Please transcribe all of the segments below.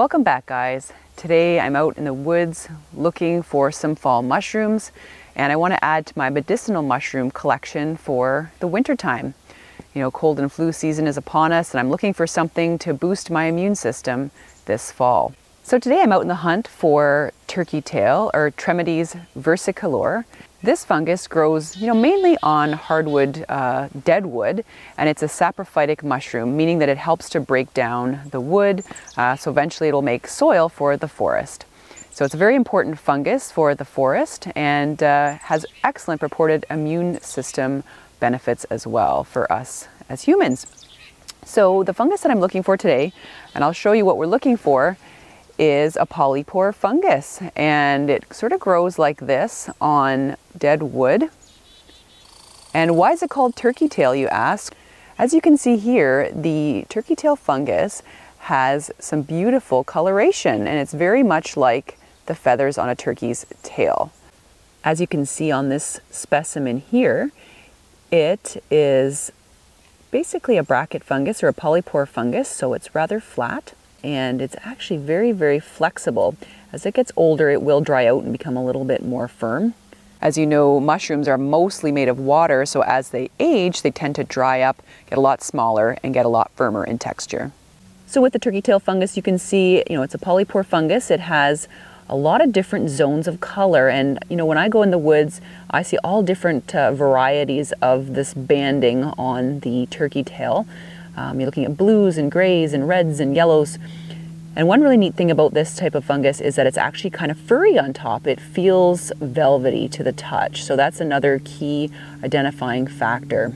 Welcome back, guys. Today I'm out in the woods looking for some fall mushrooms, and I want to add to my medicinal mushroom collection for the winter time. You know, cold and flu season is upon us, and I'm looking for something to boost my immune system this fall. So today I'm out in the hunt for turkey tail, or Tremades versicolor. This fungus grows, mainly on hardwood, dead wood, and it's a saprophytic mushroom, meaning that it helps to break down the wood, so eventually it'll make soil for the forest. So it's a very important fungus for the forest and has excellent purported immune system benefits as well for us as humans. So the fungus that I'm looking for today, and I'll show you what we're looking for, is a Polypore fungus, and it sort of grows like this on dead wood. And why is it called turkey tail, you ask? As you can see here, the turkey tail fungus has some beautiful coloration, and it's very much like the feathers on a turkey's tail. As you can see on this specimen here, it is basically a bracket fungus or a Polypore fungus, so it's rather flat. And it's actually very, very flexible. As it gets older, it will dry out and become a little bit more firm. As you know, mushrooms are mostly made of water, so as they age, they tend to dry up, get a lot smaller, and get a lot firmer in texture. So with the turkey tail fungus, you can see, it's a Polypore fungus. It has a lot of different zones of color, and when I go in the woods, I see all different varieties of this banding on the turkey tail. You're looking at blues and grays and reds and yellows. And one really neat thing about this type of fungus is that it's actually kind of furry on top. It feels velvety to the touch. So that's another key identifying factor.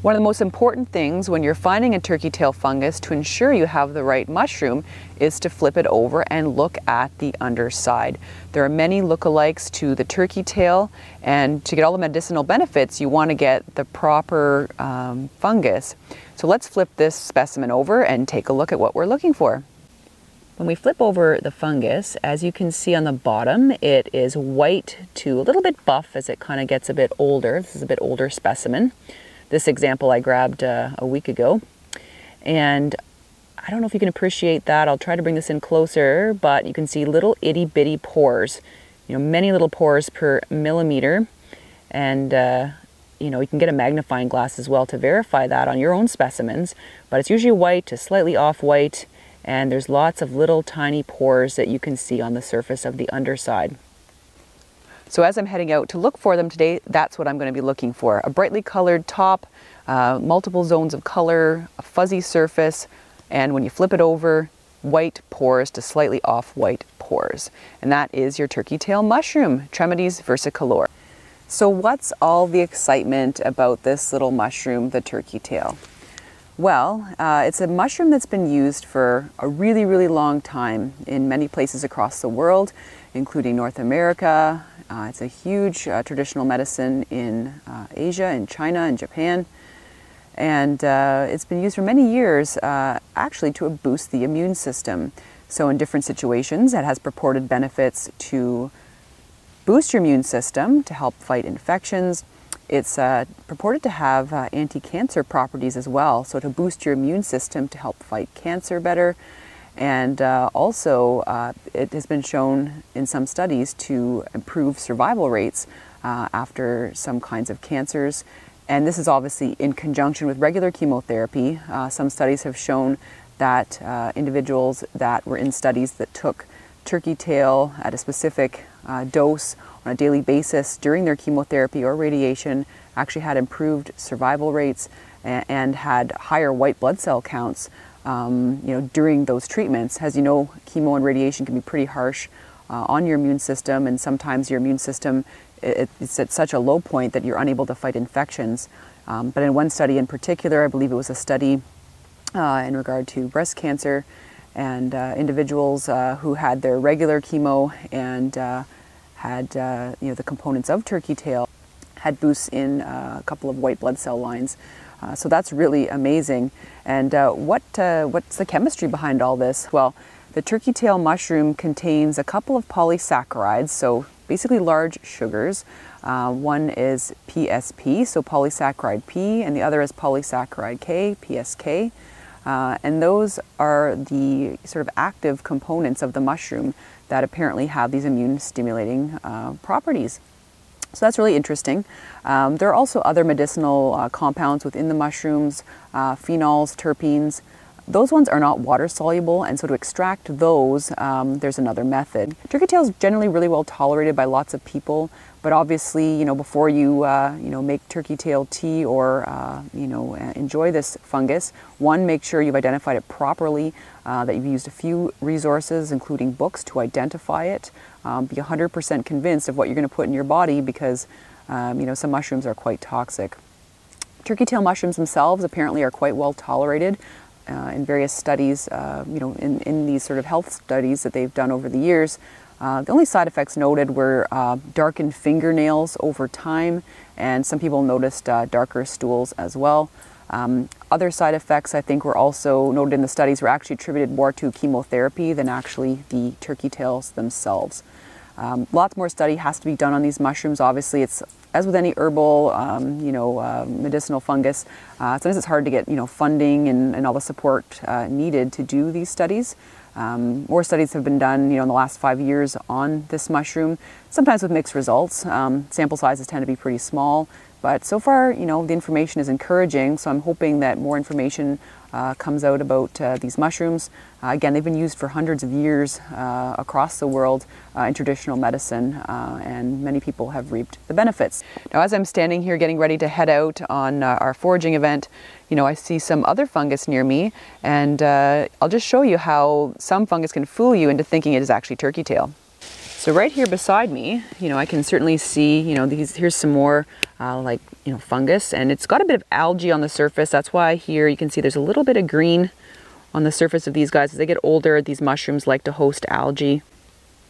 One of the most important things when you're finding a turkey tail fungus to ensure you have the right mushroom is to flip it over and look at the underside. There are many lookalikes to the turkey tail, and to get all the medicinal benefits, you want to get the proper fungus. So let's flip this specimen over and take a look at what we're looking for. When we flip over the fungus, as you can see on the bottom, it is white to a little bit buff as it kind of gets a bit older. This is a bit older specimen. This example I grabbed a week ago. And I don't know if you can appreciate that. I'll try to bring this in closer, but you can see little itty bitty pores, many little pores per millimeter. And you can get a magnifying glass as well to verify that on your own specimens, but it's usually white to slightly off-white, and there's lots of little tiny pores that you can see on the surface of the underside. So as I'm heading out to look for them today, that's what I'm going to be looking for. A brightly colored top, multiple zones of color, a fuzzy surface, and when you flip it over, white pores to slightly off-white pores. And that is your turkey tail mushroom, Tremades versicolor. So what's all the excitement about this little mushroom, the turkey tail? Well, it's a mushroom that's been used for a really, really long time in many places across the world, including North America. It's a huge traditional medicine in Asia, in China, and Japan. And it's been used for many years, actually to boost the immune system. So in different situations, it has purported benefits to boost your immune system to help fight infections. It's purported to have anti-cancer properties as well, so to boost your immune system to help fight cancer better. And also it has been shown in some studies to improve survival rates after some kinds of cancers. And this is obviously in conjunction with regular chemotherapy. Some studies have shown that individuals that were in studies that took turkey tail at a specific dose on a daily basis during their chemotherapy or radiation actually had improved survival rates and had higher white blood cell counts during those treatments. As you know, chemo and radiation can be pretty harsh on your immune system, and sometimes your immune system it's at such a low point that you're unable to fight infections. But in one study in particular, I believe it was a study in regard to breast cancer, and individuals who had their regular chemo and had the components of turkey tail had boosts in a couple of white blood cell lines. So that's really amazing. And what's the chemistry behind all this? Well, the turkey tail mushroom contains a couple of polysaccharides, so basically large sugars. One is PSP, so polysaccharide P, and the other is polysaccharide K, PSK. and those are the sort of active components of the mushroom that apparently have these immune stimulating properties. So that's really interesting. There are also other medicinal compounds within the mushrooms, phenols, terpenes. Those ones are not water soluble, and so to extract those, there's another method. Turkey tail is generally really well tolerated by lots of people, but obviously, before you, make turkey tail tea or, enjoy this fungus, one, make sure you've identified it properly, that you've used a few resources, including books, to identify it. Be 100% convinced of what you're going to put in your body because, some mushrooms are quite toxic. Turkey tail mushrooms themselves apparently are quite well tolerated. In various studies, in these sort of health studies that they've done over the years. The only side effects noted were darkened fingernails over time, and some people noticed darker stools as well. Other side effects, I think, were also noted in the studies were actually attributed more to chemotherapy than actually the turkey tails themselves. Lots more study has to be done on these mushrooms. Obviously, it's as with any herbal, medicinal fungus, sometimes it's hard to get, funding and all the support needed to do these studies. More studies have been done, in the last 5 years on this mushroom, sometimes with mixed results. Sample sizes tend to be pretty small, but so far, the information is encouraging, so I'm hoping that more information comes out about these mushrooms. Again, they've been used for hundreds of years across the world in traditional medicine, and many people have reaped the benefits. Now, as I'm standing here getting ready to head out on our foraging event, I see some other fungus near me, and I'll just show you how some fungus can fool you into thinking it is actually turkey tail. So right here beside me, I can certainly see, here's some more fungus, and it's got a bit of algae on the surface. That's why here you can see there's a little bit of green on the surface of these guys. As they get older, these mushrooms like to host algae.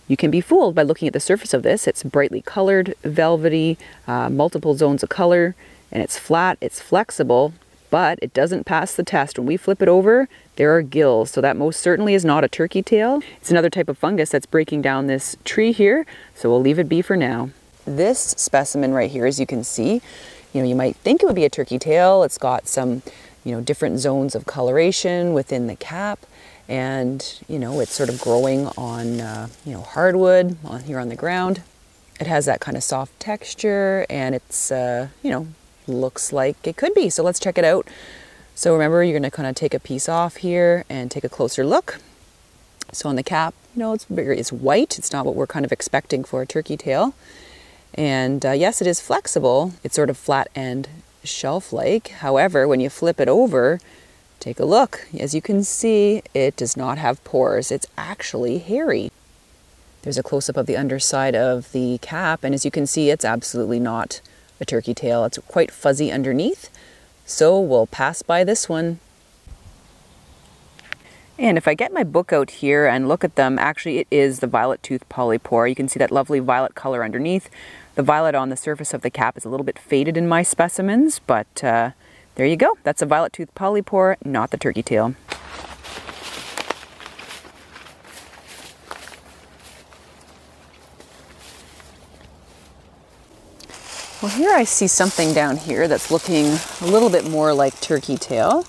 You can be fooled by looking at the surface of this. It's brightly colored, velvety, multiple zones of color, and it's flat, it's flexible, but it doesn't pass the test. When we flip it over, there are gills, so that most certainly is not a turkey tail. It's another type of fungus that's breaking down this tree here, so we'll leave it be for now. This specimen right here, as you can see, you might think it would be a turkey tail. It's got some, different zones of coloration within the cap, and, it's sort of growing on, hardwood here on the ground. It has that kind of soft texture, and it's, looks like it could be. So let's check it out. So remember, you're going to kind of take a piece off here and take a closer look. So on the cap, it's white. It's not what we're kind of expecting for a turkey tail. And yes, it is flexible. It's sort of flat and shelf-like. However, when you flip it over, take a look. As you can see, it does not have pores. It's actually hairy. There's a close-up of the underside of the cap, and as you can see, it's absolutely not a turkey tail. It's quite fuzzy underneath, so we'll pass by this one. And if I get my book out here and look at them, actually it is the violet tooth polypore. You can see that lovely violet color underneath. The violet on the surface of the cap is a little bit faded in my specimens, but there you go. That's a violet tooth polypore, not the turkey tail. Well, here I see something down here that's looking a little bit more like turkey tail.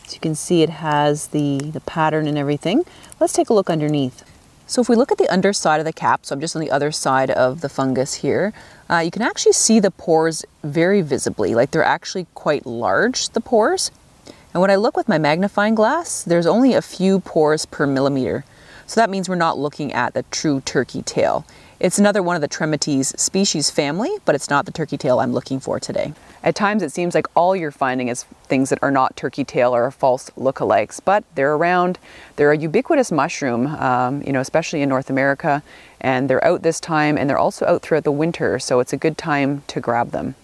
As you can see, it has the pattern and everything. Let's take a look underneath. So if we look at the underside of the cap, so I'm just on the other side of the fungus here, you can actually see the pores very visibly, like they're actually quite large, the pores. And when I look with my magnifying glass, there's only a few pores per millimeter. So that means we're not looking at the true turkey tail. It's another one of the Tremates species family, but it's not the turkey tail I'm looking for today. At times it seems like all you're finding is things that are not turkey tail or false lookalikes, but they're around. They're a ubiquitous mushroom, especially in North America, and they're out this time, and they're also out throughout the winter, so it's a good time to grab them.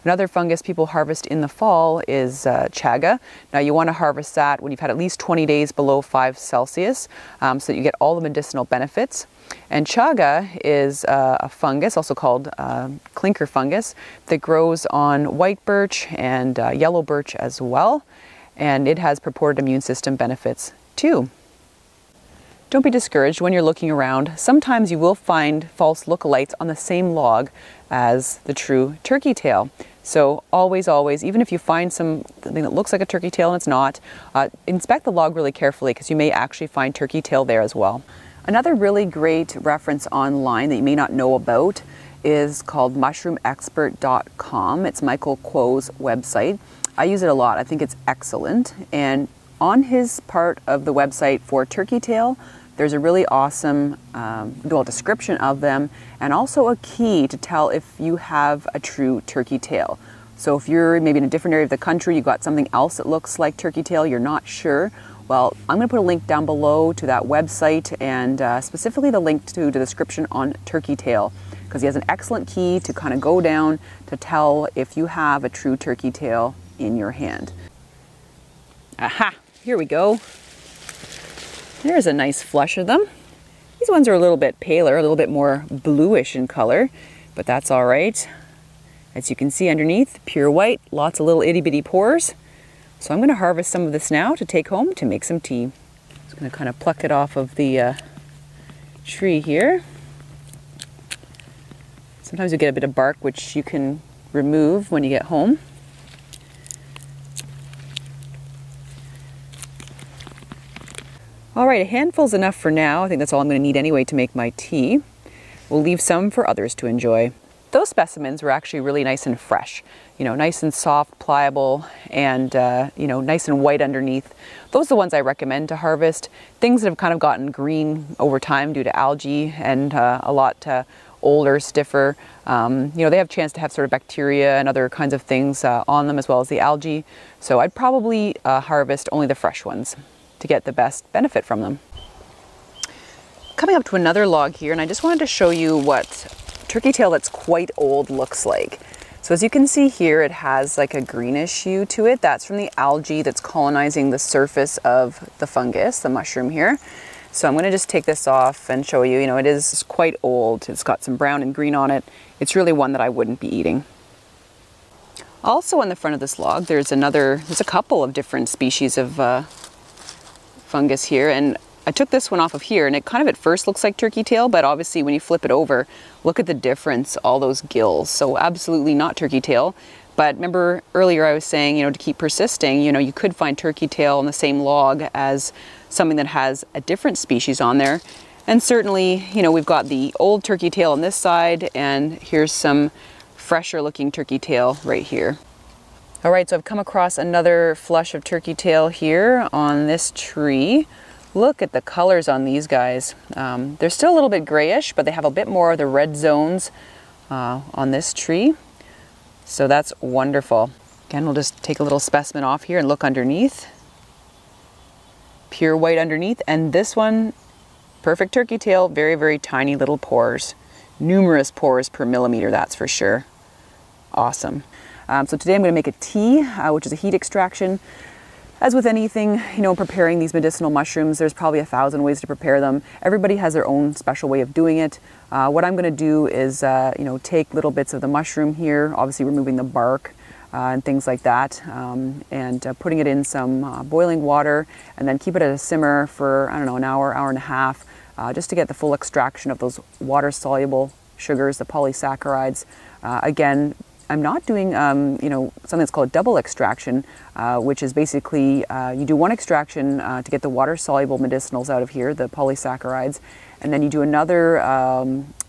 Another fungus people harvest in the fall is chaga. Now you want to harvest that when you've had at least 20 days below 5 Celsius so that you get all the medicinal benefits. And chaga is a fungus, also called clinker fungus, that grows on white birch and yellow birch as well. And it has purported immune system benefits too. Don't be discouraged when you're looking around. Sometimes you will find false lookalikes on the same log as the true turkey tail. So always, always, even if you find something that looks like a turkey tail and it's not, inspect the log really carefully because you may actually find turkey tail there as well. Another really great reference online that you may not know about is called mushroomexpert.com. It's Michael Kuo's website. I use it a lot. I think it's excellent. And on his part of the website for turkey tail, there's a really awesome description of them and also a key to tell if you have a true turkey tail. So if you're maybe in a different area of the country, you've got something else that looks like turkey tail, you're not sure, well, I'm going to put a link down below to that website and specifically the link to the description on turkey tail, because he has an excellent key to kind of go down to tell if you have a true turkey tail in your hand. Aha, here we go. There's a nice flush of them. These ones are a little bit paler, a little bit more bluish in color, but that's all right. As you can see underneath, pure white, lots of little itty bitty pores. So I'm going to harvest some of this now to take home to make some tea. Just going to kind of pluck it off of the tree here. Sometimes you get a bit of bark which you can remove when you get home. All right, a handful's enough for now. I think that's all I'm going to need anyway to make my tea. We'll leave some for others to enjoy. Those specimens were actually really nice and fresh, you know, nice and soft, pliable, and you know, nice and white underneath. Those are the ones I recommend to harvest. Things that have kind of gotten green over time due to algae and a lot older, stiffer, you know, they have a chance to have sort of bacteria and other kinds of things on them as well as the algae. So I'd probably harvest only the fresh ones to get the best benefit from them. Coming up to another log here, and I just wanted to show you what turkey tail that's quite old looks like. So as you can see here, it has like a greenish hue to it. That's from the algae that's colonizing the surface of the fungus, the mushroom here. So I'm going to just take this off and show you, you know, it is quite old. It's got some brown and green on it. It's really one that I wouldn't be eating. Also on the front of this log, there's a couple of different species of fungus here, and I took this one off of here and it kind of at first looks like turkey tail, but obviously when you flip it over, look at the difference, all those gills. So absolutely not turkey tail. But remember earlier I was saying, you know, to keep persisting, you know, you could find turkey tail on the same log as something that has a different species on there. And certainly, you know, we've got the old turkey tail on this side, and here's some fresher looking turkey tail right here. All right, so I've come across another flush of turkey tail here on this tree. Look at the colors on these guys. They're still a little bit grayish, but they have a bit more of the red zones on this tree. So that's wonderful. Again, we'll just take a little specimen off here and look underneath. Pure white underneath, and this one, perfect turkey tail, very, very tiny little pores. Numerous pores per millimeter, that's for sure. Awesome. So today I'm going to make a tea, which is a heat extraction. As with anything, you know, preparing these medicinal mushrooms, there's probably 1,000 ways to prepare them. Everybody has their own special way of doing it. What I'm going to do is, you know, take little bits of the mushroom here, obviously removing the bark and things like that, and putting it in some boiling water, and then keep it at a simmer for, I don't know, an hour, hour and a half, just to get the full extraction of those water-soluble sugars, the polysaccharides. Again, I'm not doing, you know, something that's called double extraction, which is basically you do one extraction to get the water-soluble medicinals out of here, the polysaccharides, and then you do another,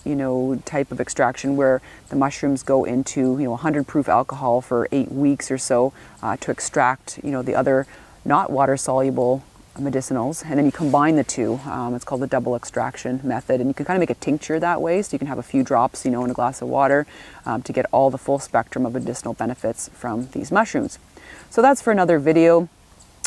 you know, type of extraction where the mushrooms go into, you know, 100 proof alcohol for 8 weeks or so to extract, you know, the other not water-soluble medicinals, and then you combine the two. It's called the double extraction method, and you can kind of make a tincture that way, so you can have a few drops, you know, in a glass of water to get all the full spectrum of medicinal benefits from these mushrooms. So that's for another video.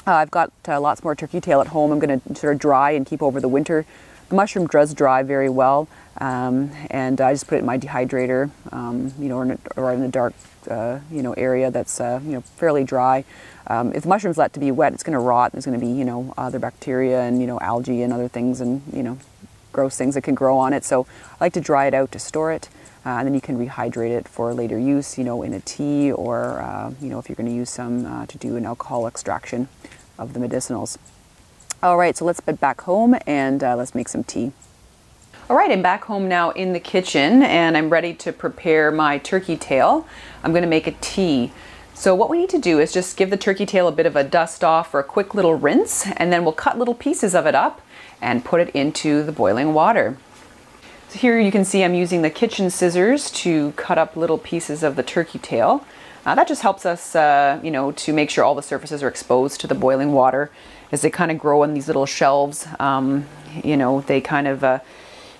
I've got lots more turkey tail at home. I'm going to sort of dry and keep over the winter. The mushroom does dry very well, and I just put it in my dehydrator, you know, or in a dark, you know, area that's you know, fairly dry. If the mushroom's let to be wet, it's going to rot. There's going to be, you know, other bacteria and, you know, algae and other things and, you know, gross things that can grow on it. So I like to dry it out to store it, and then you can rehydrate it for later use, you know, in a tea, or you know, if you're going to use some to do an alcohol extraction of the medicinals. All right, so let's head back home and let's make some tea. All right, I'm back home now in the kitchen and I'm ready to prepare my turkey tail. I'm going to make a tea. So what we need to do is just give the turkey tail a bit of a dust off or a quick little rinse, and then we'll cut little pieces of it up and put it into the boiling water. So here you can see I'm using the kitchen scissors to cut up little pieces of the turkey tail. That just helps us, to make sure all the surfaces are exposed to the boiling water as they kind of grow in these little shelves. They kind of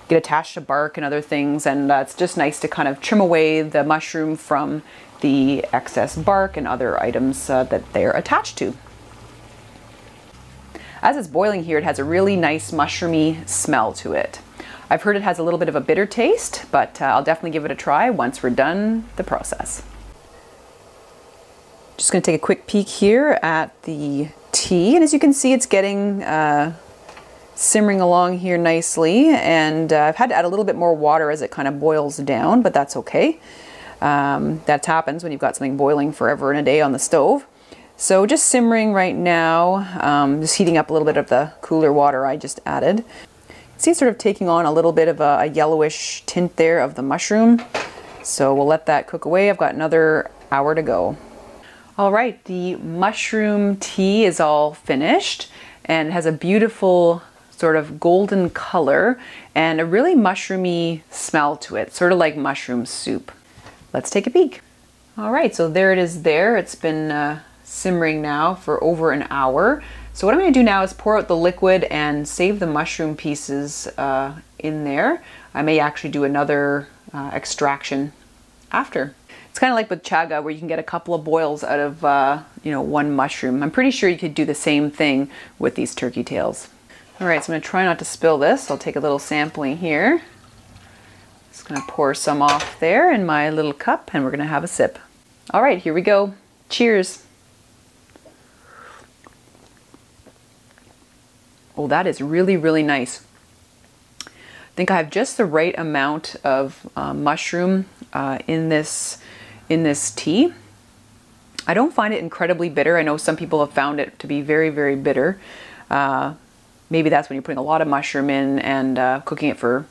get attached to bark and other things, and it's just nice to kind of trim away the mushroom from the excess bark and other items that they're attached to. As it's boiling here, it has a really nice mushroomy smell to it. I've heard it has a little bit of a bitter taste, but I'll definitely give it a try once we're done the process. Just going to take a quick peek here at the tea, and as you can see, it's getting simmering along here nicely, and I've had to add a little bit more water as it kind of boils down, but that's okay. That happens when you've got something boiling forever and a day on the stove. So just simmering right now, just heating up a little bit of the cooler water I just added. See, it's sort of taking on a little bit of a yellowish tint there of the mushroom. So we'll let that cook away. I've got another hour to go. All right, the mushroom tea is all finished and has a beautiful sort of golden color and a really mushroomy smell to it, sort of like mushroom soup. Let's take a peek. All right, so there it is there. It's been simmering now for over an hour. So what I'm going to do now is pour out the liquid and save the mushroom pieces in there. I may actually do another extraction after. It's kind of like with chaga, where you can get a couple of boils out of one mushroom. I'm pretty sure you could do the same thing with these turkey tails. All right, so I'm going to try not to spill this. I'll take a little sampling here. Just going to pour some off there in my little cup, and we're going to have a sip. All right, here we go. Cheers. Oh, that is really, really nice. I think I have just the right amount of mushroom in this tea. I don't find it incredibly bitter. I know some people have found it to be very, very bitter. Maybe that's when you're putting a lot of mushroom in and cooking it for,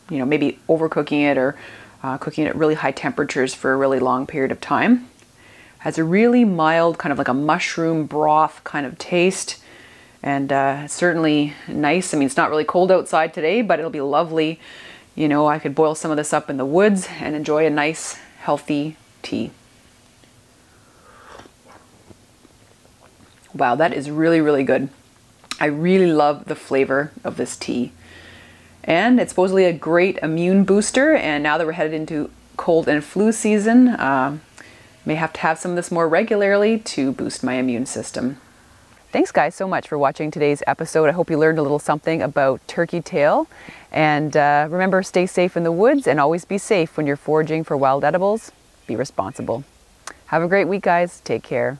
maybe overcooking it or cooking it at really high temperatures for a really long period of time. Has a really mild, kind of like a mushroom broth kind of taste, and certainly nice. I mean, it's not really cold outside today, but it'll be lovely. I could boil some of this up in the woods and enjoy a nice, healthy tea. Wow, that is really, really good. I really love the flavor of this tea. And it's supposedly a great immune booster, and now that we're headed into cold and flu season, may have to have some of this more regularly to boost my immune system. Thanks guys so much for watching today's episode. I hope you learned a little something about turkey tail. And remember, stay safe in the woods and always be safe when you're foraging for wild edibles. Be responsible. Have a great week, guys. Take care.